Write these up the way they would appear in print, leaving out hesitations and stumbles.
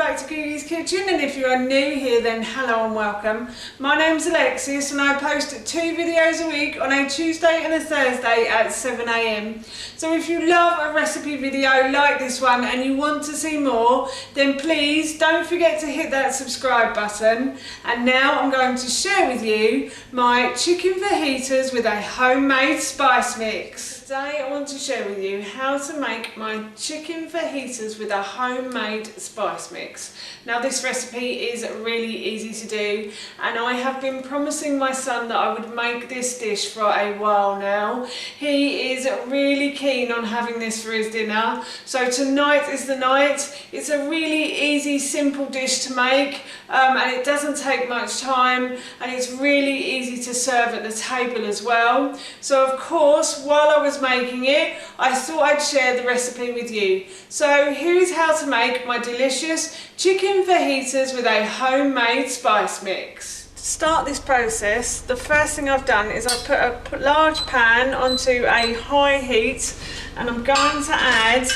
back to Gigi's Kitchen, and if you are new here then hello and welcome. My name's Alexis and I post 2 videos a week on a Tuesday and a Thursday at 7 AM. So if you love a recipe video like this one and you want to see more, then please don't forget to hit that subscribe button. And now I'm going to share with you my chicken fajitas with a homemade spice mix. Today I want to share with you how to make my chicken fajitas with a homemade spice mix. Now this recipe is really easy to do, and I have been promising my son that I would make this dish for a while now. He is really keen on having this for his dinner, so tonight is the night. It's a really easy, simple dish to make, and it doesn't take much time, and it's really easy to serve at the table as well. So of course, while I was making it, I thought I'd share the recipe with you. So here is how to make my delicious chicken fajitas with a homemade spice mix. To start this process, the first thing I've done is I've put a large pan onto a high heat, and I'm going to add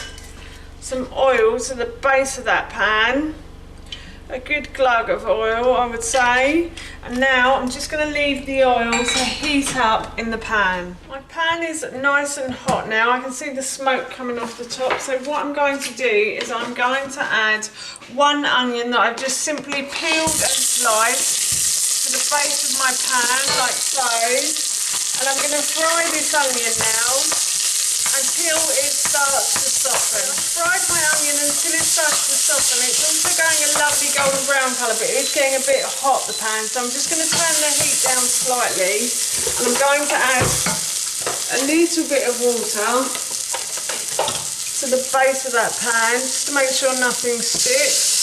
some oil to the base of that pan. A good glug of oil, I would say. And now I'm just going to leave the oil to heat up in the pan. My pan is nice and hot now. I can see the smoke coming off the top. So what I'm going to do is I'm going to add 1 onion that I've just simply peeled and sliced to the base of my pan, like so. And I'm going to fry this onion now until it starts to soften. I've fried my onion until it starts to soften. It's also going a lovely golden brown colour, but it is getting a bit hot, the pan, so I'm just going to turn the heat down slightly, and I'm going to add a little bit of water to the base of that pan, just to make sure nothing sticks.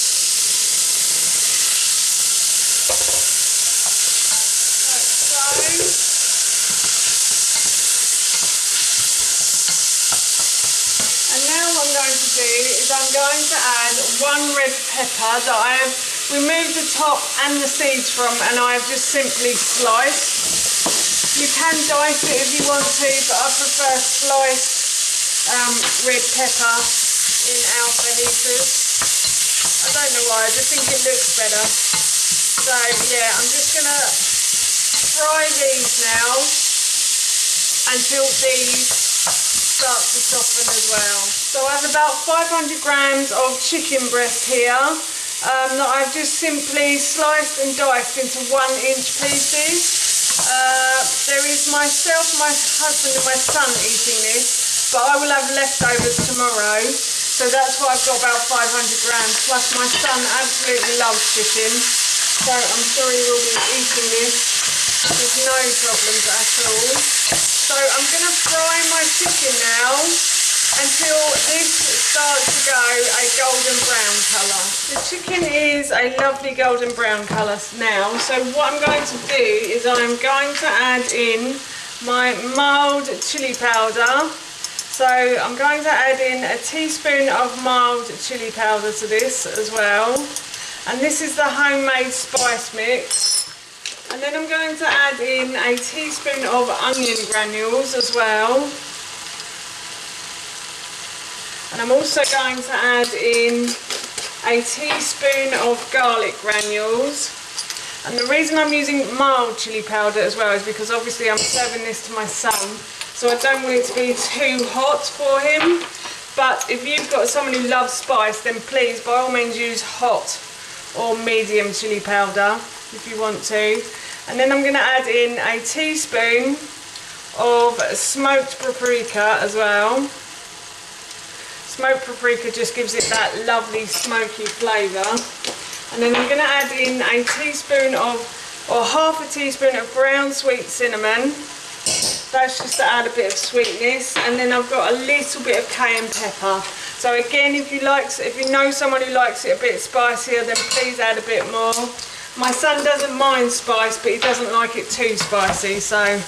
I'm going to add 1 red pepper that I have removed the top and the seeds from, and I have just simply sliced. You can dice it if you want to, but I prefer sliced red pepper in our fajitas. I don't know why, I just think it looks better. So yeah, I'm just going to fry these now until these start to soften as well. So I have about 500 grams of chicken breast here that I've just simply sliced and diced into 1-inch pieces. There is myself, my husband and my son eating this, but I will have leftovers tomorrow, so that's why I've got about 500 grams, plus my son absolutely loves chicken, so I'm sure he will be eating this with no problems at all. So I'm going to fry my chicken now until this starts to go a golden brown colour. The chicken is a lovely golden brown colour now, so what I'm going to do is I'm going to add in my mild chilli powder. So I'm going to add in a teaspoon of mild chilli powder to this as well. And this is the homemade spice mix. And then I'm going to add in a teaspoon of onion granules as well. And I'm also going to add in a teaspoon of garlic granules. And the reason I'm using mild chilli powder as well is because obviously I'm serving this to my son, so I don't want it to be too hot for him. But if you've got someone who loves spice, then please by all means use hot or medium chilli powder if you want to. And then I'm going to add in a teaspoon of smoked paprika as well. Smoked paprika just gives it that lovely smoky flavour. And then I'm going to add in a teaspoon of, or half a teaspoon of ground sweet cinnamon. That's just to add a bit of sweetness. And then I've got a little bit of cayenne pepper. So again, if you know someone who likes it a bit spicier, then please add a bit more. My son doesn't mind spice, but he doesn't like it too spicy, so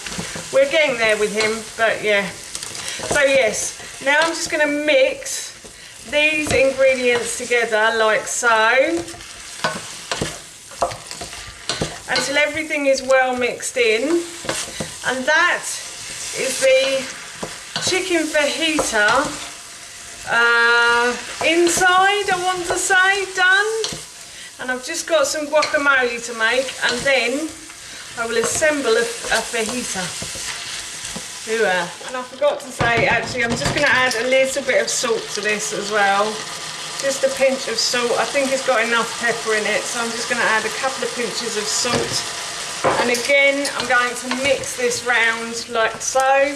we're getting there with him, but yeah. So yes, now I'm just going to mix these ingredients together like so, until everything is well mixed in. And that is the chicken fajita inside, I want to say, done. And I've just got some guacamole to make, and then I will assemble a fajita. And I forgot to say, actually, I'm just going to add a little bit of salt to this as well. Just a pinch of salt. I think it's got enough pepper in it, so I'm just going to add a couple of pinches of salt. And again, I'm going to mix this round like so.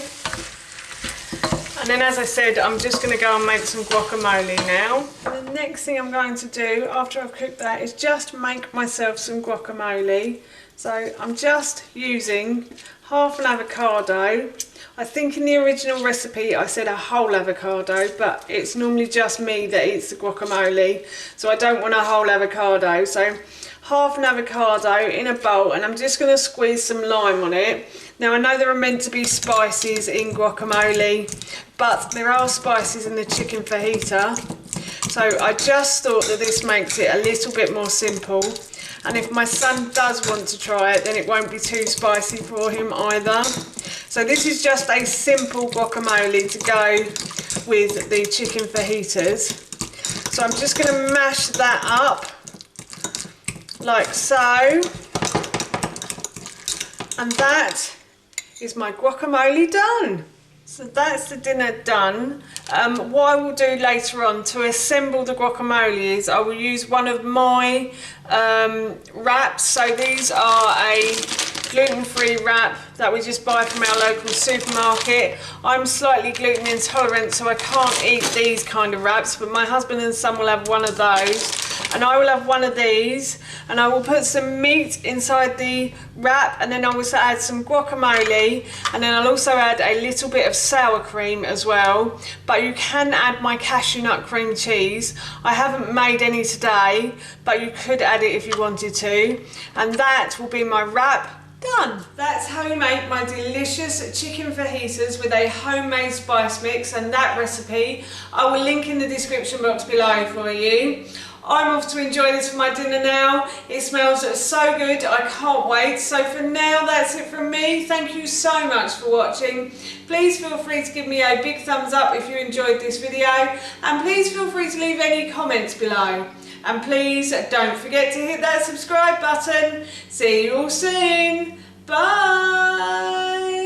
And then, as I said, I'm just going to go and make some guacamole now. And the next thing I'm going to do after I've cooked that is just make myself some guacamole. So I'm just using half an avocado. I think in the original recipe I said a whole avocado, but it's normally just me that eats the guacamole, so I don't want a whole avocado. So half an avocado in a bowl, and I'm just going to squeeze some lime on it. Now I know there are meant to be spices in guacamole, but there are spices in the chicken fajita, so I just thought that this makes it a little bit more simple. And if my son does want to try it, then it won't be too spicy for him either. So this is just a simple guacamole to go with the chicken fajitas. So I'm just going to mash that up like so. And that is my guacamole done. So that's the dinner done. What I will do later on to assemble the guacamole is I will use one of my wraps. So these are a gluten-free wrap that we just buy from our local supermarket. I'm slightly gluten intolerant, so I can't eat these kind of wraps, but my husband and son will have one of those, and I will have one of these, and I will put some meat inside the wrap, and then I'll also add some guacamole, and then I'll also add a little bit of sour cream as well. But you can add my cashew nut cream cheese. I haven't made any today, but you could add it if you wanted to, and that will be my wrap done. That's how you make my delicious chicken fajitas with a homemade spice mix, and that recipe I will link in the description box below for you. I'm off to enjoy this for my dinner now. It smells so good, I can't wait. So for now, that's it from me. Thank you so much for watching. Please feel free to give me a big thumbs up if you enjoyed this video, and please feel free to leave any comments below. And please don't forget to hit that subscribe button. See you all soon. Bye.